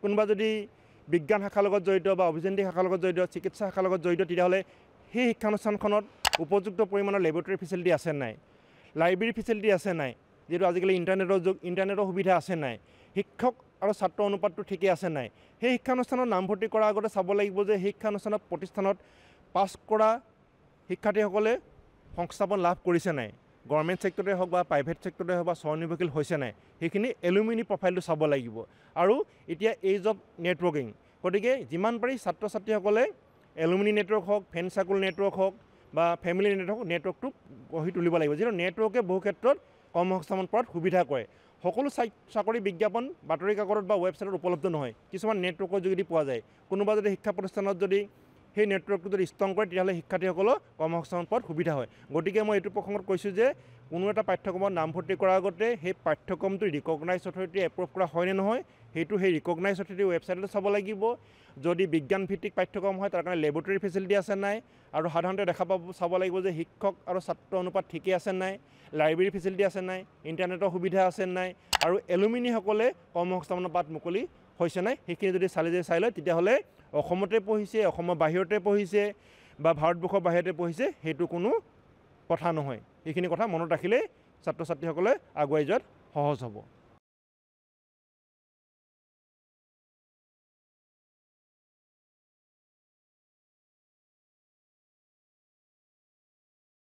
কোনোবা যদি বিজ্ঞান শাখাৰ লগত জড়িত বা অভিযান্ত্ৰিক শাখাৰ লগত জড়িত চিকিৎসা শাখাৰ লগত জড়িত তেতিয়াহ'লে সেই শিক্ষানুষ্ঠানখনত উপযুক্ত পৰিমাণৰ লেবৰেটৰী ফেচিলিটি আছে নাই লাইব্ৰেৰী ফেচিলিটি আছে নাই যেটো আজিকালি ইন্টাৰনেটৰ যুগ ইন্টাৰনেটৰ সুবিধা আছে নাই শিক্ষক আৰু ছাত্ৰ অনুপাতটো ঠিকই আছে নাই সেই শিক্ষানুষ্ঠানত নামভৰ্তি কৰাৰ আগতে চাব লাগিব যে শিক্ষানুষ্ঠানত প্ৰতিষ্ঠানত পাছ কৰা শিক্ষাৰ্থীসকলে সংস্থাপন লাভ কৰিছে নাই গভৰ্ণমেণ্ট সেক্টৰে হওক বা প্ৰাইভেট সেক্টৰে হওক বা স্বনিৰ্ভৰশীল হৈছে নাই সেইখিনি এলুমিনি প্ৰফাইলটো চাব লাগিব আৰু এতিয়া এইজ অফ নেটৱৰ্কিং গতিকে যিমান পাৰি ছাত্ৰ ছাত্ৰীসকলে এলুমিনি নেটৱৰ্ক হওক ফ্ৰেণ্ড সাৰ্কুল নেটৱৰ্ক হওক বা ফেমিলি নেটৱৰ্কটো গঢ়ি তুলিব লাগিব যিটো নেটৱৰ্কে বহু ক্ষেত্ৰত কৰ্মসংস্থাপন কৰাত সুবিধা কৰে সকলো চাকৰি বিজ্ঞাপন বাতৰি কাকতত বা ৱেবছাইটত উপলব্ধ নহয় কিছুমান নেটৱৰ্কৰ যোগেদি পোৱা যায় কোনোবা যদি শিক্ষা প্ৰতিষ্ঠানত যদি সেই নেটৱৰ্কটো যদি ষ্ট্ৰং কৰে তেতিয়াহ'লে শিক্ষাৰ্থীসকলৰ কৰ্মসংস্থাপন পোৱাত সুবিধা হয় গতিকে মই এইটো প্ৰসংগত কৈছোঁ যে কোনো এটা পাঠ্যক্ৰমত নামভৰ্তি কৰাৰ আগতে সেই পাঠ্যক্ৰমটো ৰিকগনাইজ অথৰিটি এপ্ৰুভ কৰা হয়নে নহয় সেইটো সেই ৰিকগনাইজ অথৰিটি ৱেবছাইটত চাব লাগিব যদি বিজ্ঞান ভিত্তিক পাঠ্যক্ৰম হয় তাৰ কাৰণে লেবৰেটৰী ফেচিলিটি আছে নাই আৰু সাধাৰণতে চাব লাগিব যে শিক্ষক আৰু ছাত্ৰ অনুপাত ঠিকই আছে নাই লাইব্ৰেৰী ফেচিলিটি আছে নাই ইণ্টাৰনেটৰ সুবিধা আছে নাই আৰু এলুমিনিসকলে কৰ্মসংস্থাপনৰ বাট মুকলি হৈছে নাই সেইখিনি যদি চাই লয় তেতিয়াহ'লে অসমতে পঢ়িছে অসমৰ বাহিৰতে পঢ়িছে বা ভাৰতবৰ্ষৰ বাহিৰতে পঢ়িছে সেইটো কোনো কথা নহয় এইখিনি কথা মনত ৰাখিলে ছাত্ৰ ছাত্ৰীসকলে আগুৱাই যোৱাত সহজ হ'ব